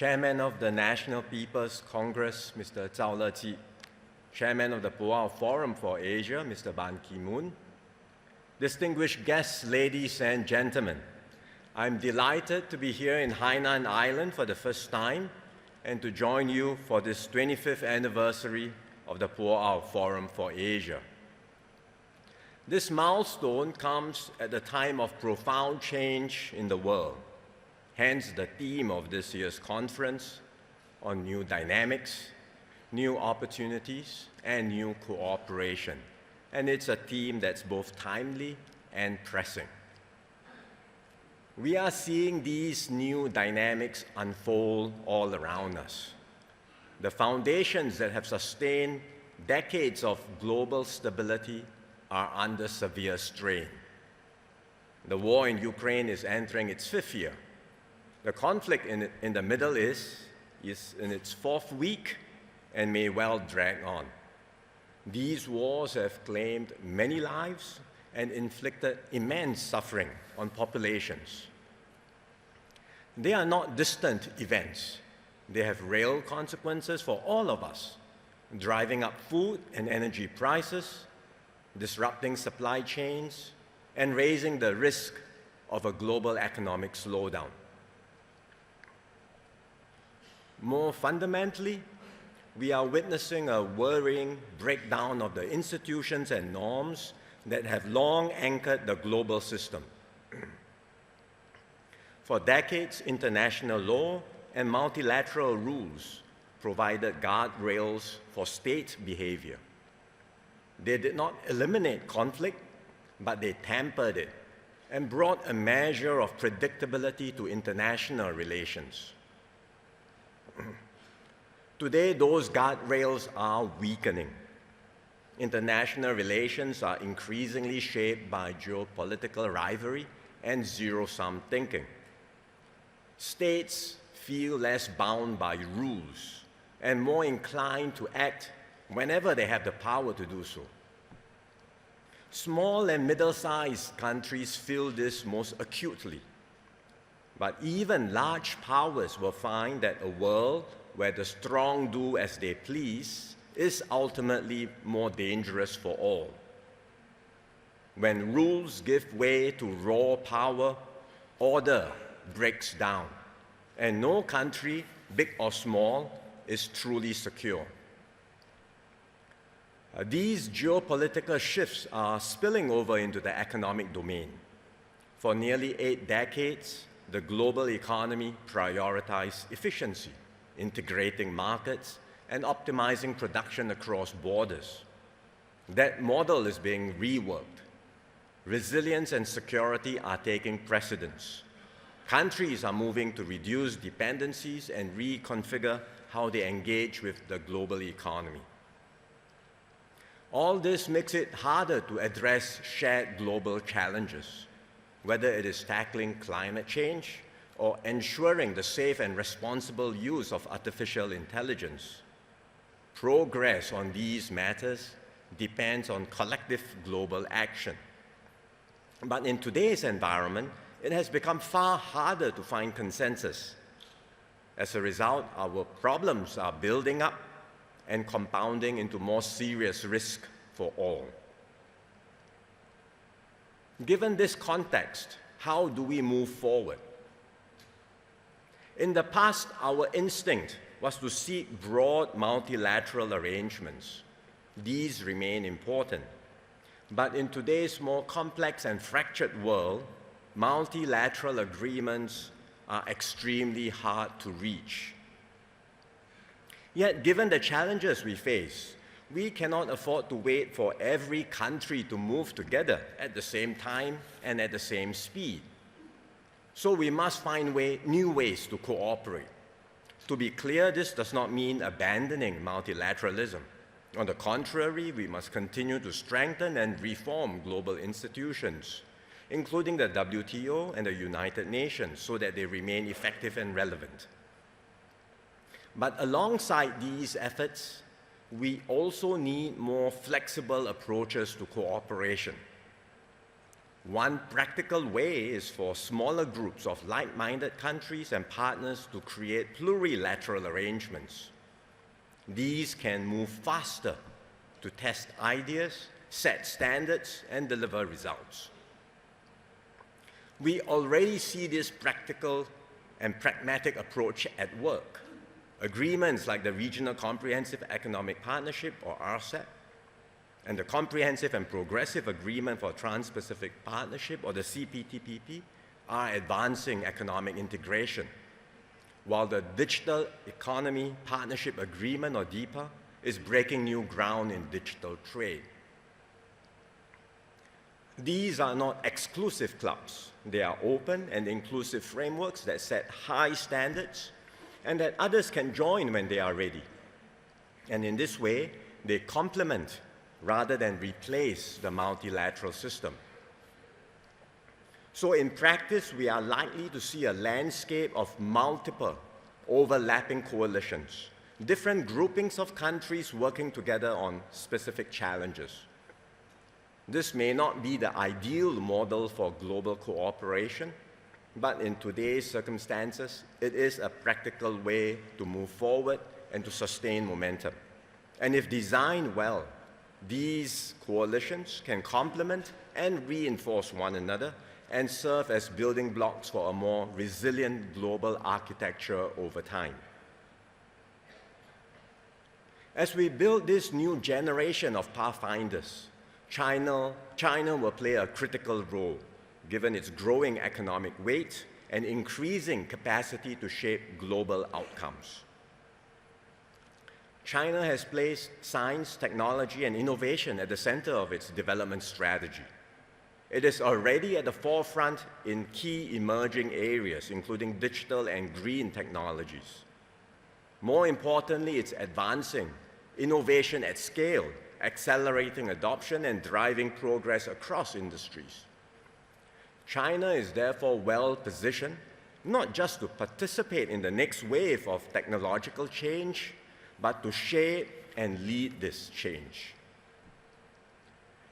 Chairman of the National People's Congress, Mr. Zhao Leqi, Chairman of the Boao Forum for Asia, Mr. Ban Ki-moon, distinguished guests, ladies and gentlemen, I'm delighted to be here in Hainan Island for the first time and to join you for this 25th anniversary of the Boao Forum for Asia. This milestone comes at a time of profound change in the world. Hence the theme of this year's conference on new dynamics, new opportunities, and new cooperation. And it's a theme that's both timely and pressing. We are seeing these new dynamics unfold all around us. The foundations that have sustained decades of global stability are under severe strain. The war in Ukraine is entering its 5th year. The conflict in the Middle East is in its 4th week and may well drag on. These wars have claimed many lives and inflicted immense suffering on populations. They are not distant events. They have real consequences for all of us, driving up food and energy prices, disrupting supply chains, and raising the risk of a global economic slowdown. More fundamentally, we are witnessing a worrying breakdown of the institutions and norms that have long anchored the global system. For decades, international law and multilateral rules provided guardrails for state behavior. They did not eliminate conflict, but they tempered it and brought a measure of predictability to international relations. Today, those guardrails are weakening. International relations are increasingly shaped by geopolitical rivalry and zero-sum thinking. States feel less bound by rules and more inclined to act whenever they have the power to do so. Small and middle-sized countries feel this most acutely. But even large powers will find that a world where the strong do as they please is ultimately more dangerous for all. When rules give way to raw power, order breaks down, and no country, big or small, is truly secure. These geopolitical shifts are spilling over into the economic domain. For nearly 8 decades, the global economy prioritized efficiency, integrating markets, and optimizing production across borders. That model is being reworked. Resilience and security are taking precedence. Countries are moving to reduce dependencies and reconfigure how they engage with the global economy. All this makes it harder to address shared global challenges, whether it is tackling climate change or ensuring the safe and responsible use of artificial intelligence. Progress on these matters depends on collective global action. But in today's environment, it has become far harder to find consensus. As a result, our problems are building up and compounding into more serious risk for all. Given this context, how do we move forward? In the past, our instinct was to seek broad multilateral arrangements. These remain important. But in today's more complex and fractured world, multilateral agreements are extremely hard to reach. Yet, given the challenges we face, we cannot afford to wait for every country to move together at the same time and at the same speed. So we must find new ways to cooperate. To be clear, this does not mean abandoning multilateralism. On the contrary, we must continue to strengthen and reform global institutions, including the WTO and the United Nations, so that they remain effective and relevant. But alongside these efforts, we also need more flexible approaches to cooperation. One practical way is for smaller groups of like-minded countries and partners to create plurilateral arrangements. These can move faster to test ideas, set standards, and deliver results. We already see this practical and pragmatic approach at work. Agreements like the Regional Comprehensive Economic Partnership, or RCEP, and the Comprehensive and Progressive Agreement for Trans-Pacific Partnership, or the CPTPP, are advancing economic integration, while the Digital Economy Partnership Agreement, or DEPA, is breaking new ground in digital trade. These are not exclusive clubs. They are open and inclusive frameworks that set high standards and that others can join when they are ready. And in this way, they complement rather than replace the multilateral system. So in practice, we are likely to see a landscape of multiple overlapping coalitions, different groupings of countries working together on specific challenges. This may not be the ideal model for global cooperation, but in today's circumstances, it is a practical way to move forward and to sustain momentum. And if designed well, these coalitions can complement and reinforce one another and serve as building blocks for a more resilient global architecture over time. As we build this new generation of pathfinders, China will play a critical role, given its growing economic weight and increasing capacity to shape global outcomes. China has placed science, technology, and innovation at the center of its development strategy. It is already at the forefront in key emerging areas, including digital and green technologies. More importantly, it's advancing innovation at scale, accelerating adoption and driving progress across industries. China is therefore well positioned, not just to participate in the next wave of technological change, but to shape and lead this change.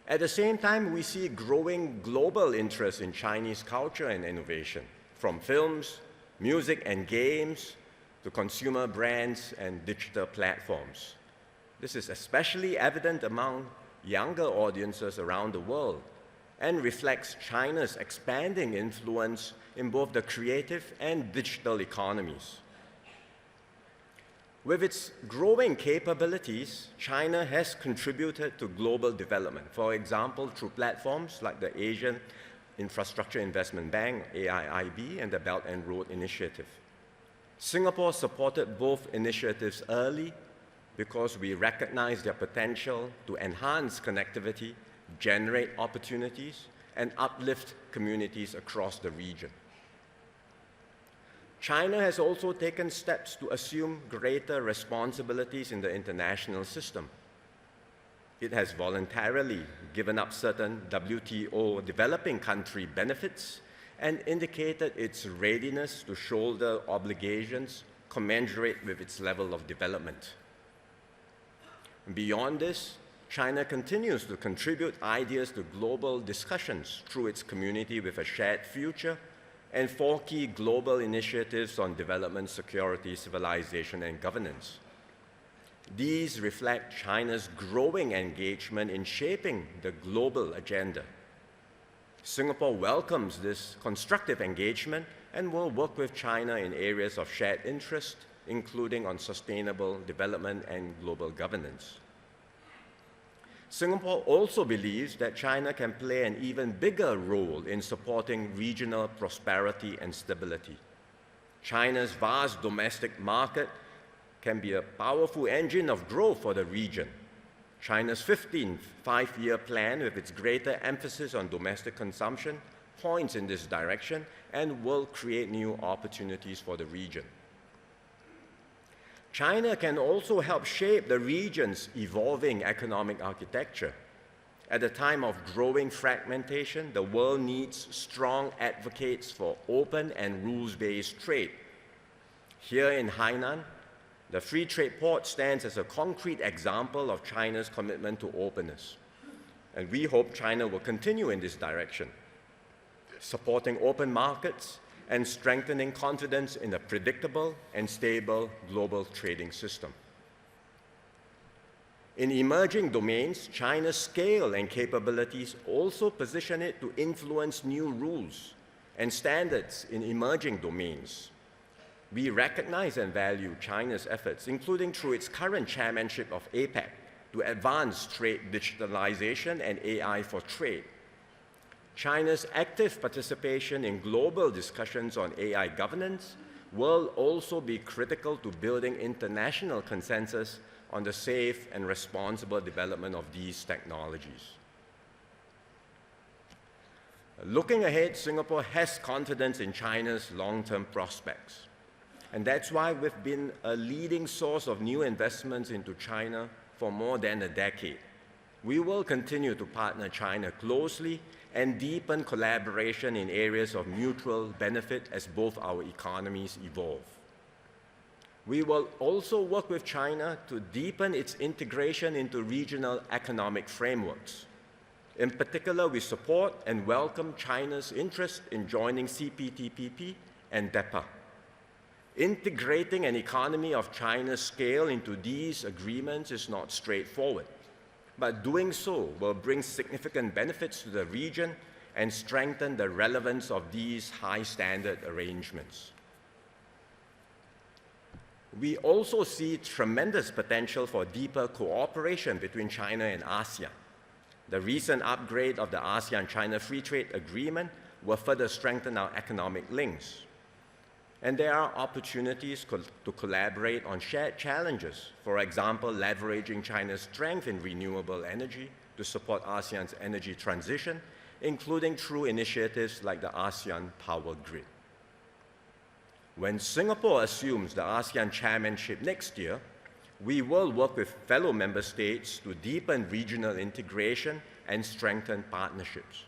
At the same time, we see growing global interest in Chinese culture and innovation, from films, music, and games to consumer brands and digital platforms. This is especially evident among younger audiences around the world and reflects China's expanding influence in both the creative and digital economies. With its growing capabilities, China has contributed to global development, for example, through platforms like the Asian Infrastructure Investment Bank, AIIB, and the Belt and Road Initiative. Singapore supported both initiatives early because we recognize their potential to enhance connectivity, generate opportunities, and uplift communities across the region. China has also taken steps to assume greater responsibilities in the international system. It has voluntarily given up certain WTO developing country benefits and indicated its readiness to shoulder obligations commensurate with its level of development. Beyond this, China continues to contribute ideas to global discussions through its Community with a Shared Future and 4 key global initiatives on development, security, civilization, and governance. These reflect China's growing engagement in shaping the global agenda. Singapore welcomes this constructive engagement and will work with China in areas of shared interest, including on sustainable development and global governance. Singapore also believes that China can play an even bigger role in supporting regional prosperity and stability. China's vast domestic market can be a powerful engine of growth for the region. China's 15th five-year plan, with its greater emphasis on domestic consumption, points in this direction and will create new opportunities for the region. China can also help shape the region's evolving economic architecture. At a time of growing fragmentation, the world needs strong advocates for open and rules-based trade. Here in Hainan, the Free Trade Port stands as a concrete example of China's commitment to openness. And we hope China will continue in this direction, supporting open markets, and strengthening confidence in a predictable and stable global trading system. In emerging domains, China's scale and capabilities also position it to influence new rules and standards in emerging domains. We recognize and value China's efforts, including through its current chairmanship of APEC, to advance trade digitalization and AI for trade. China's active participation in global discussions on AI governance will also be critical to building international consensus on the safe and responsible development of these technologies. Looking ahead, Singapore has confidence in China's long-term prospects. And that's why we've been a leading source of new investments into China for more than a decade. We will continue to partner China closely and deepen collaboration in areas of mutual benefit as both our economies evolve. We will also work with China to deepen its integration into regional economic frameworks. In particular, we support and welcome China's interest in joining CPTPP and DEPA. Integrating an economy of China's scale into these agreements is not straightforward, but doing so will bring significant benefits to the region and strengthen the relevance of these high-standard arrangements. We also see tremendous potential for deeper cooperation between China and ASEAN. The recent upgrade of the ASEAN-China Free Trade Agreement will further strengthen our economic links. And there are opportunities to collaborate on shared challenges, for example, leveraging China's strength in renewable energy to support ASEAN's energy transition, including through initiatives like the ASEAN Power Grid. When Singapore assumes the ASEAN chairmanship next year, we will work with fellow member states to deepen regional integration and strengthen partnerships.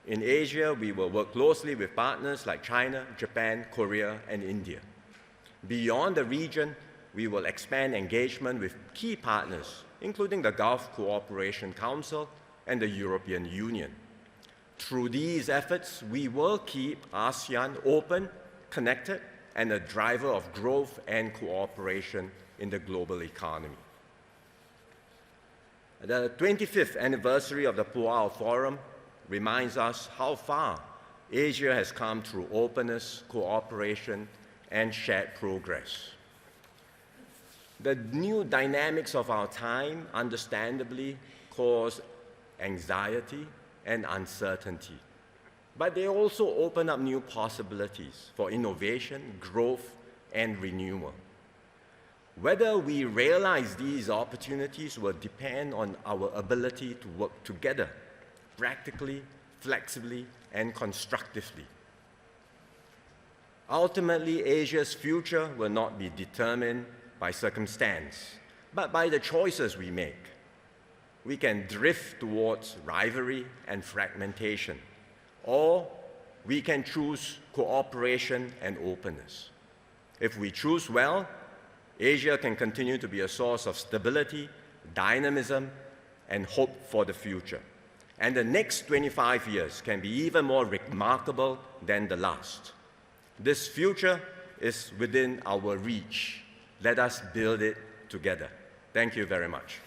In Asia, we will work closely with partners like China, Japan, Korea, and India. Beyond the region, we will expand engagement with key partners, including the Gulf Cooperation Council and the European Union. Through these efforts, we will keep ASEAN open, connected, and a driver of growth and cooperation in the global economy. The 25th anniversary of the Boao Forum reminds us how far Asia has come through openness, cooperation, and shared progress. The new dynamics of our time understandably cause anxiety and uncertainty, but they also open up new possibilities for innovation, growth, and renewal. Whether we realize these opportunities will depend on our ability to work together, practically, flexibly, and constructively. Ultimately, Asia's future will not be determined by circumstance, but by the choices we make. We can drift towards rivalry and fragmentation, or we can choose cooperation and openness. If we choose well, Asia can continue to be a source of stability, dynamism, and hope for the future. And the next 25 years can be even more remarkable than the last. This future is within our reach. Let us build it together. Thank you very much.